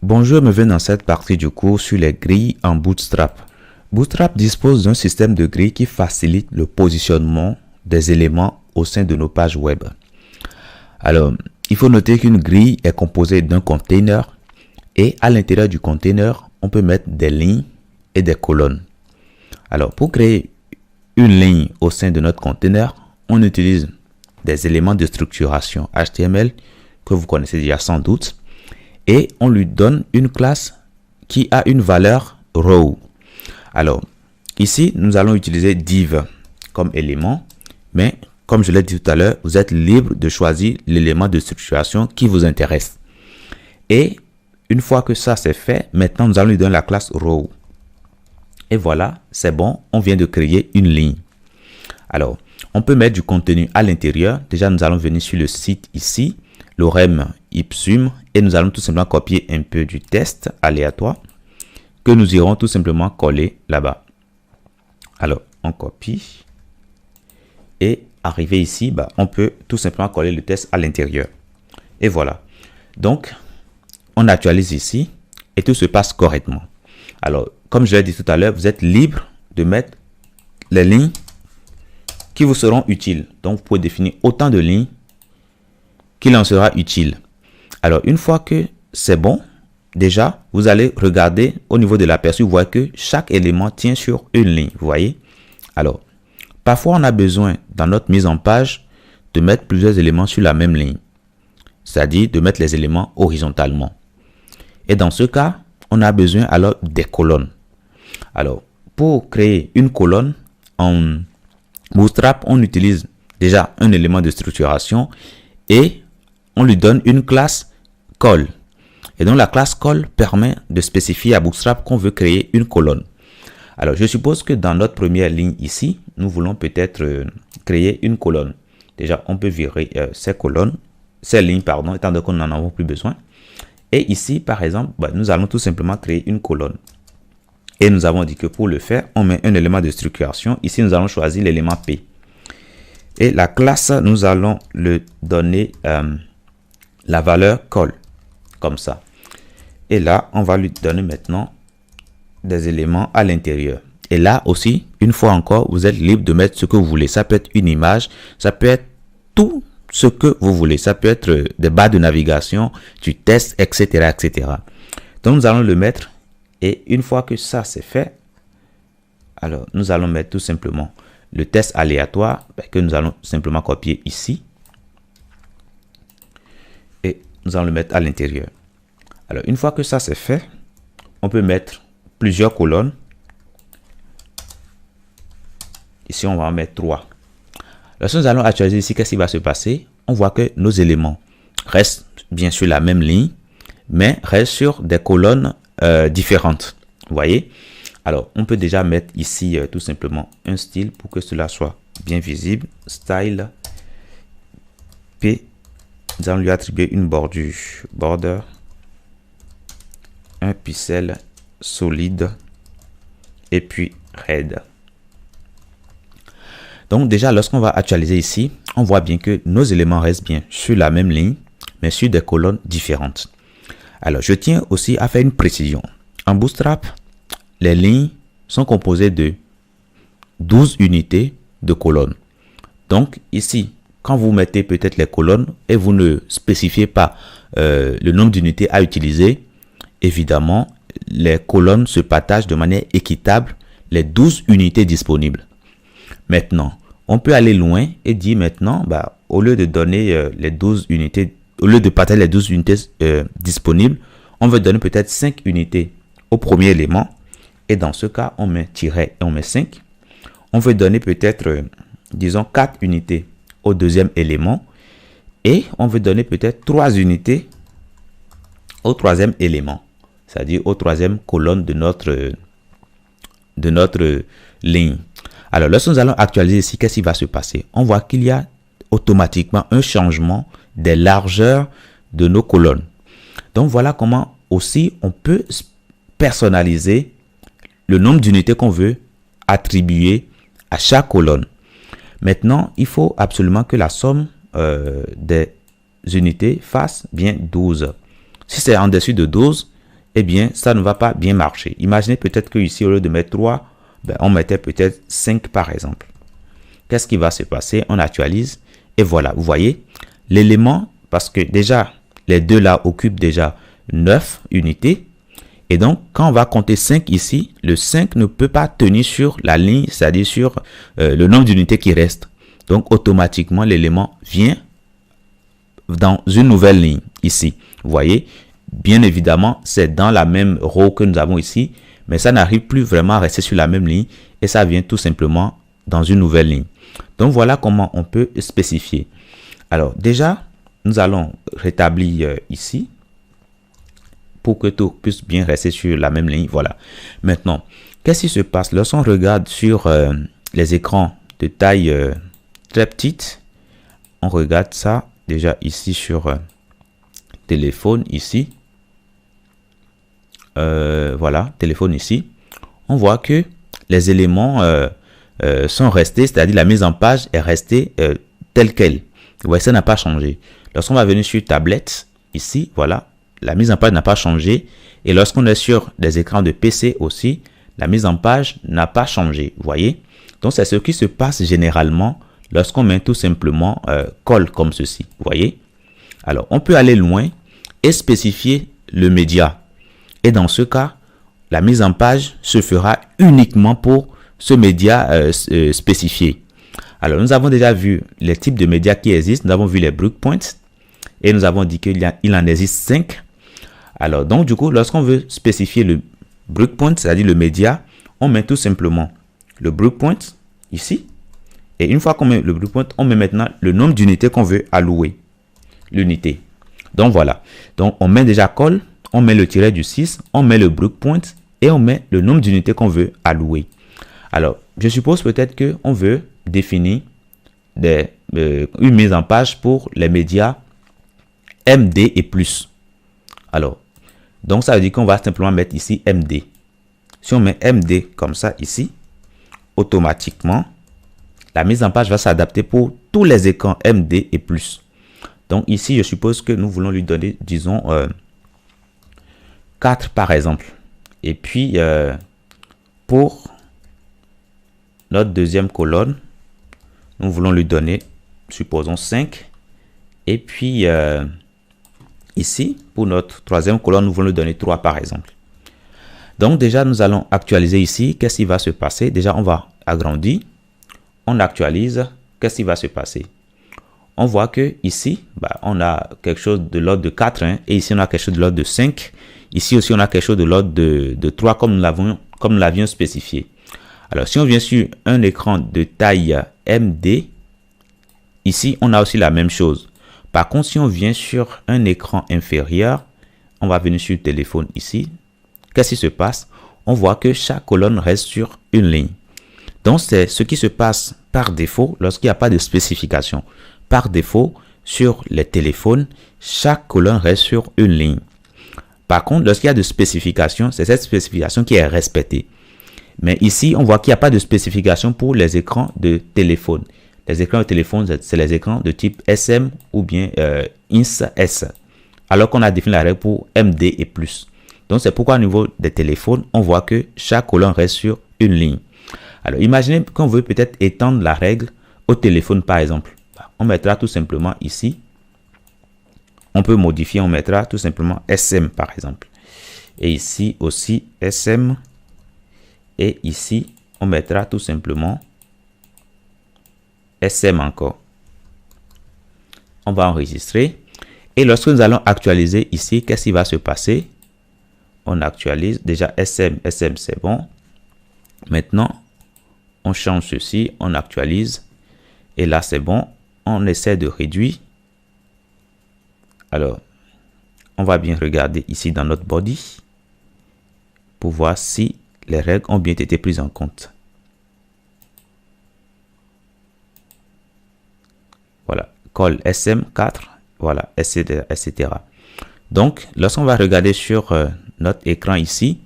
Bonjour, bienvenue dans cette partie du cours sur les grilles en Bootstrap. Bootstrap dispose d'un système de grilles qui facilite le positionnement des éléments au sein de nos pages web. Alors, il faut noter qu'une grille est composée d'un container et à l'intérieur du container, on peut mettre des lignes et des colonnes. Alors, pour créer une ligne au sein de notre container, on utilise des éléments de structuration HTML que vous connaissez déjà sans doute. Et on lui donne une classe qui a une valeur row. Alors, ici, nous allons utiliser div comme élément, mais comme je l'ai dit tout à l'heure, vous êtes libre de choisir l'élément de structuration qui vous intéresse. Et une fois que ça c'est fait, maintenant nous allons lui donner la classe row. Et voilà, c'est bon, on vient de créer une ligne. Alors, on peut mettre du contenu à l'intérieur. Déjà, nous allons venir sur le site ici, lorem ipsum, et nous allons tout simplement copier un peu du test aléatoire que nous irons tout simplement coller là-bas. Alors, on copie et arrivé ici, on peut tout simplement coller le test à l'intérieur. Et voilà. Donc, on actualise ici et tout se passe correctement. Alors, comme je l'ai dit tout à l'heure, vous êtes libre de mettre les lignes qui vous seront utiles. Donc, vous pouvez définir autant de lignes qu'il en sera utile. Alors, une fois que c'est bon, déjà, vous allez regarder au niveau de l'aperçu, vous voyez que chaque élément tient sur une ligne, vous voyez. Alors, parfois, on a besoin, dans notre mise en page, de mettre plusieurs éléments sur la même ligne. C'est-à-dire de mettre les éléments horizontalement. Et dans ce cas, on a besoin alors des colonnes. Alors, pour créer une colonne en Bootstrap, on utilise déjà un élément de structuration et on lui donne une classe call. Et donc la classe call permet de spécifier à Bootstrap qu'on veut créer une colonne. Alors je suppose que dans notre première ligne ici, nous voulons peut-être créer une colonne. Déjà on peut virer ces lignes, étant donné qu'on n'en a plus besoin. Et ici par exemple, nous allons tout simplement créer une colonne. Et nous avons dit que pour le faire, on met un élément de structuration. Ici nous allons choisir l'élément P. Et la classe, nous allons le donner la valeur call, comme ça. Et là, on va lui donner maintenant des éléments à l'intérieur. Et là aussi, une fois encore, vous êtes libre de mettre ce que vous voulez. Ça peut être une image, ça peut être tout ce que vous voulez. Ça peut être des barres de navigation, du test, etc., etc. Donc, nous allons le mettre. Et une fois que ça, c'est fait, alors, nous allons mettre tout simplement le test aléatoire que nous allons simplement copier ici. Et nous allons le mettre à l'intérieur. Alors, une fois que ça c'est fait, on peut mettre plusieurs colonnes. Ici, on va en mettre 3. Lorsque nous allons actualiser ici, qu'est-ce qui va se passer? On voit que nos éléments restent bien sûr la même ligne, mais restent sur des colonnes différentes. Vous voyez? Alors, on peut déjà mettre ici tout simplement un style pour que cela soit bien visible. Style P. Nous allons lui attribuer une bordure. Border. Un pixel solide. Et puis red. Donc déjà, lorsqu'on va actualiser ici, on voit bien que nos éléments restent bien sur la même ligne, mais sur des colonnes différentes. Alors, je tiens aussi à faire une précision. En Bootstrap, les lignes sont composées de 12 unités de colonnes. Donc ici, quand vous mettez peut-être les colonnes et vous ne spécifiez pas le nombre d'unités à utiliser, évidemment, les colonnes se partagent de manière équitable les 12 unités disponibles. Maintenant, on peut aller loin et dire maintenant, au lieu de donner les 12 unités, au lieu de partager les 12 unités disponibles, on veut donner peut-être 5 unités au premier élément. Et dans ce cas, on met tiret et on met 5. On veut donner peut-être, disons, 4 unités au deuxième élément. Et on veut donner peut-être 3 unités au troisième élément. C'est-à-dire aux troisième colonne de notre ligne. Alors, lorsque nous allons actualiser ici, qu'est-ce qui va se passer? On voit qu'il y a automatiquement un changement des largeurs de nos colonnes. Donc, voilà comment aussi on peut personnaliser le nombre d'unités qu'on veut attribuer à chaque colonne. Maintenant, il faut absolument que la somme des unités fasse bien 12. Si c'est en dessus de 12, eh bien, ça ne va pas bien marcher. Imaginez peut-être que ici, au lieu de mettre 3, ben, on mettait peut-être 5 par exemple. Qu'est-ce qui va se passer? On actualise et voilà, vous voyez, l'élément, parce que déjà, les deux là occupent déjà 9 unités. Et donc, quand on va compter 5 ici, le 5 ne peut pas tenir sur la ligne, c'est-à-dire sur le nombre d'unités qui reste. Donc, automatiquement, l'élément vient dans une nouvelle ligne ici. Vous voyez, bien évidemment, c'est dans la même row que nous avons ici, mais ça n'arrive plus vraiment à rester sur la même ligne et ça vient tout simplement dans une nouvelle ligne. Donc, voilà comment on peut spécifier. Alors, déjà, nous allons rétablir ici pour que tout puisse bien rester sur la même ligne. Voilà. Maintenant, qu'est-ce qui se passe lorsqu'on regarde sur les écrans de taille très petite? On regarde ça déjà ici sur téléphone ici. Voilà, téléphone ici. On voit que les éléments sont restés, c'est-à-dire la mise en page est restée telle quelle. Vous voyez, ça n'a pas changé. Lorsqu'on va venir sur tablette ici, voilà, la mise en page n'a pas changé. Et lorsqu'on est sur des écrans de PC aussi, la mise en page n'a pas changé. Vous voyez? Donc, c'est ce qui se passe généralement lorsqu'on met tout simplement colle comme ceci. Vous voyez? Alors, on peut aller loin et spécifier le média. Et dans ce cas, la mise en page se fera uniquement pour ce média spécifié. Alors, nous avons déjà vu les types de médias qui existent. Nous avons vu les breakpoints et nous avons dit qu'il en existe 5. Alors, donc, du coup, lorsqu'on veut spécifier le breakpoint, c'est-à-dire le média, on met tout simplement le breakpoint ici. Et une fois qu'on met le breakpoint, on met maintenant le nombre d'unités qu'on veut allouer. L'unité. Donc, voilà. Donc, on met déjà call, on met le tiret du 6, on met le breakpoint et on met le nombre d'unités qu'on veut allouer. Alors, je suppose peut-être qu'on veut définir une mise en page pour les médias MD et plus. Alors, donc ça veut dire qu'on va simplement mettre ici MD. Si on met MD comme ça ici, automatiquement, la mise en page va s'adapter pour tous les écrans MD et plus. Donc ici, je suppose que nous voulons lui donner, disons, 4 par exemple. Et puis, pour notre deuxième colonne, nous voulons lui donner, supposons 5. Et puis, ici, pour notre troisième colonne, nous voulons lui donner 3 par exemple. Donc déjà, nous allons actualiser ici. Qu'est-ce qui va se passer? Déjà, on va agrandir. On actualise. Qu'est-ce qui va se passer? On voit que ici, on a quelque chose de l'ordre de 4. Hein, et ici, on a quelque chose de l'ordre de 5. Ici aussi, on a quelque chose de l'ordre de 3 comme nous l'avions spécifié. Alors, si on vient sur un écran de taille MD, ici, on a aussi la même chose. Par contre, si on vient sur un écran inférieur, on va venir sur le téléphone ici. Qu'est-ce qui se passe? On voit que chaque colonne reste sur une ligne. Donc, c'est ce qui se passe par défaut lorsqu'il n'y a pas de spécification. Par défaut, sur les téléphones, chaque colonne reste sur une ligne. Par contre, lorsqu'il y a de spécification, c'est cette spécification qui est respectée. Mais ici, on voit qu'il n'y a pas de spécification pour les écrans de téléphone. Les écrans de téléphone, c'est les écrans de type SM ou bien INS-S. Alors qu'on a défini la règle pour MD et plus. Donc, c'est pourquoi au niveau des téléphones, on voit que chaque colonne reste sur une ligne. Alors, imaginez qu'on veut peut-être étendre la règle au téléphone, par exemple. On mettra tout simplement ici. On peut modifier, on mettra tout simplement SM, par exemple. Et ici aussi, SM. Et ici, on mettra tout simplement SM encore. On va enregistrer. Et lorsque nous allons actualiser ici, qu'est-ce qui va se passer? On actualise. Déjà SM, SM, c'est bon. Maintenant, on change ceci, on actualise. Et là, c'est bon. On essaie de réduire. Alors, on va bien regarder ici dans notre body pour voir si les règles ont bien été prises en compte. Voilà, call SM4, voilà, etc., etc. Donc, lorsqu'on va regarder sur notre écran ici,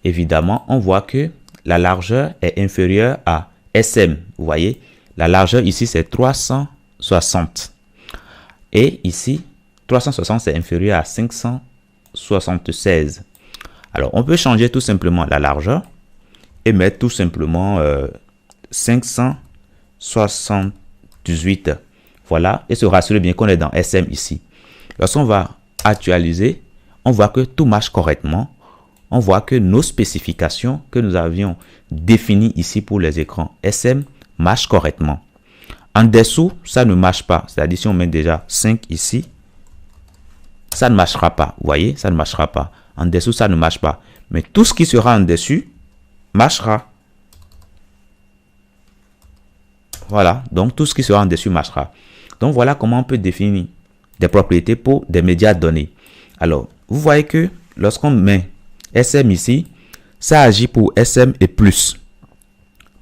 évidemment, on voit que la largeur est inférieure à SM. Vous voyez, la largeur ici, c'est 360. Et ici, 360, c'est inférieur à 576. Alors, on peut changer tout simplement la largeur et mettre tout simplement 578. Voilà, et se rassurer bien qu'on est dans SM ici. Lorsqu'on va actualiser, on voit que tout marche correctement. On voit que nos spécifications que nous avions définies ici pour les écrans SM marchent correctement. En dessous, ça ne marche pas. C'est-à-dire si on met déjà 5 ici, ça ne marchera pas. Vous voyez, ça ne marchera pas. En dessous, ça ne marche pas. Mais tout ce qui sera en dessus marchera. Voilà, donc tout ce qui sera en dessus marchera. Donc voilà comment on peut définir des propriétés pour des médias donnés. Alors, vous voyez que lorsqu'on met SM ici, ça agit pour SM et plus.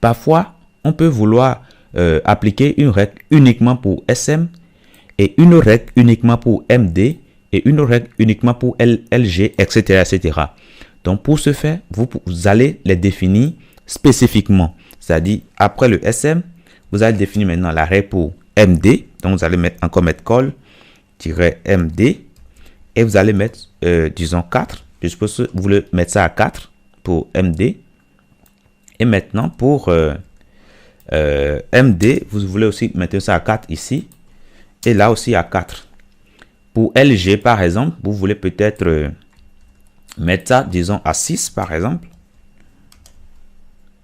Parfois, on peut vouloir appliquer une règle uniquement pour SM et une règle uniquement pour MD et une règle uniquement pour LG, etc., etc. Donc, pour ce faire, vous allez les définir spécifiquement. C'est-à-dire, après le SM, vous allez définir maintenant la règle pour MD. Donc, vous allez encore mettre call-MD et vous allez mettre, disons, 4. Je suppose que vous voulez mettre ça à 4 pour MD. Et maintenant, pour MD, vous voulez aussi mettre ça à 4 ici. Et là aussi à 4. Pour LG, par exemple, vous voulez peut-être mettre ça, disons, à 6, par exemple.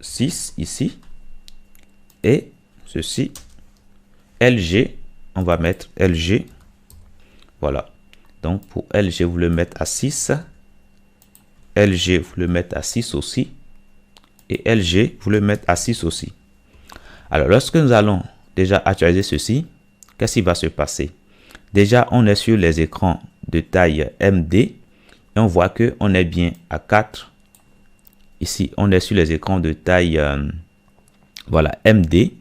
6 ici. Et ceci. LG, on va mettre LG. Voilà. Donc, pour LG, vous le mettez à 6. LG, vous le mettez à 6 aussi. Et LG, vous le mettez à 6 aussi. Alors, lorsque nous allons déjà actualiser ceci, qu'est-ce qui va se passer? Déjà, on est sur les écrans de taille MD. Et on voit qu'on est bien à 4. Ici, on est sur les écrans de taille voilà, MD.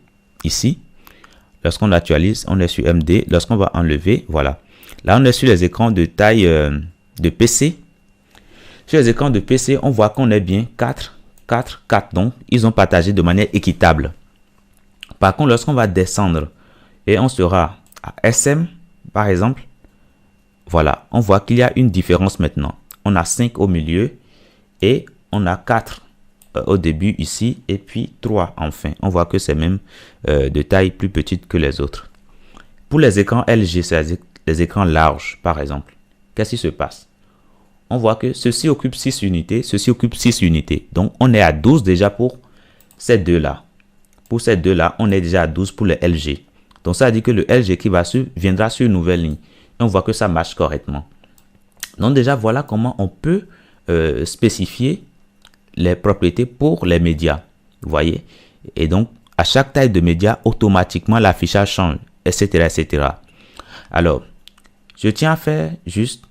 Ici, lorsqu'on actualise, on est sur MD. Lorsqu'on va enlever, voilà. Là, on est sur les écrans de taille de PC. Sur les écrans de PC, on voit qu'on est bien 4, 4, 4. Donc, ils ont partagé de manière équitable. Par contre, lorsqu'on va descendre et on sera à SM, par exemple, voilà, on voit qu'il y a une différence maintenant. On a 5 au milieu et on a 4 au début ici et puis 3 enfin. On voit que c'est même de taille plus petite que les autres. Pour les écrans LG, c'est-à-dire les écrans larges, par exemple, qu'est-ce qui se passe? On voit que ceci occupe 6 unités, ceci occupe 6 unités. Donc, on est à 12 déjà pour ces deux-là. Pour ces deux-là, on est déjà à 12 pour le LG. Donc, ça veut dire que le LG qui va suivre viendra sur une nouvelle ligne. Et on voit que ça marche correctement. Donc, déjà, voilà comment on peut spécifier les propriétés pour les médias. Vous voyez? Et donc, à chaque taille de média, automatiquement, l'affichage change, etc., etc. Alors, je tiens à faire juste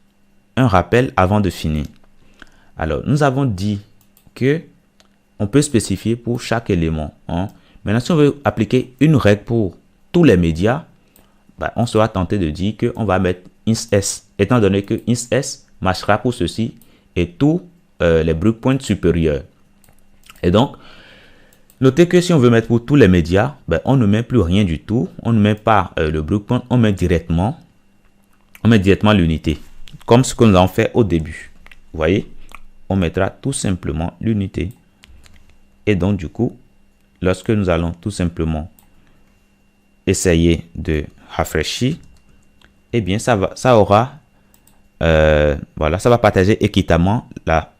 un rappel avant de finir. Alors, nous avons dit que on peut spécifier pour chaque élément. Hein. Maintenant, si on veut appliquer une règle pour tous les médias, ben, on sera tenté de dire qu'on va mettre ins, étant donné que ins marchera pour ceci et tous les breakpoints supérieurs. Et donc, notez que si on veut mettre pour tous les médias, ben, on ne met plus rien du tout. On ne met pas le breakpoint, on met directement l'unité. Comme ce que nous avons fait au début. Vous voyez, on mettra tout simplement l'unité. Et donc, du coup, lorsque nous allons tout simplement essayer de rafraîchir, eh bien, ça aura, voilà, ça va partager équitablement la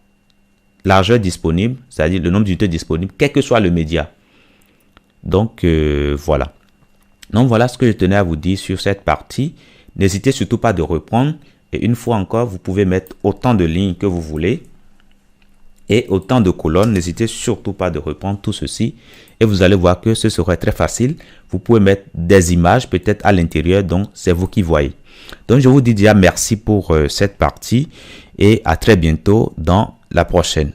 largeur disponible, c'est-à-dire le nombre d'unités disponibles, quel que soit le média. Donc, voilà. Donc, voilà ce que je tenais à vous dire sur cette partie. N'hésitez surtout pas de reprendre. Et une fois encore, vous pouvez mettre autant de lignes que vous voulez et autant de colonnes. N'hésitez surtout pas de reprendre tout ceci et vous allez voir que ce serait très facile. Vous pouvez mettre des images peut-être à l'intérieur, donc c'est vous qui voyez. Donc, je vous dis déjà merci pour cette partie et à très bientôt dans la prochaine.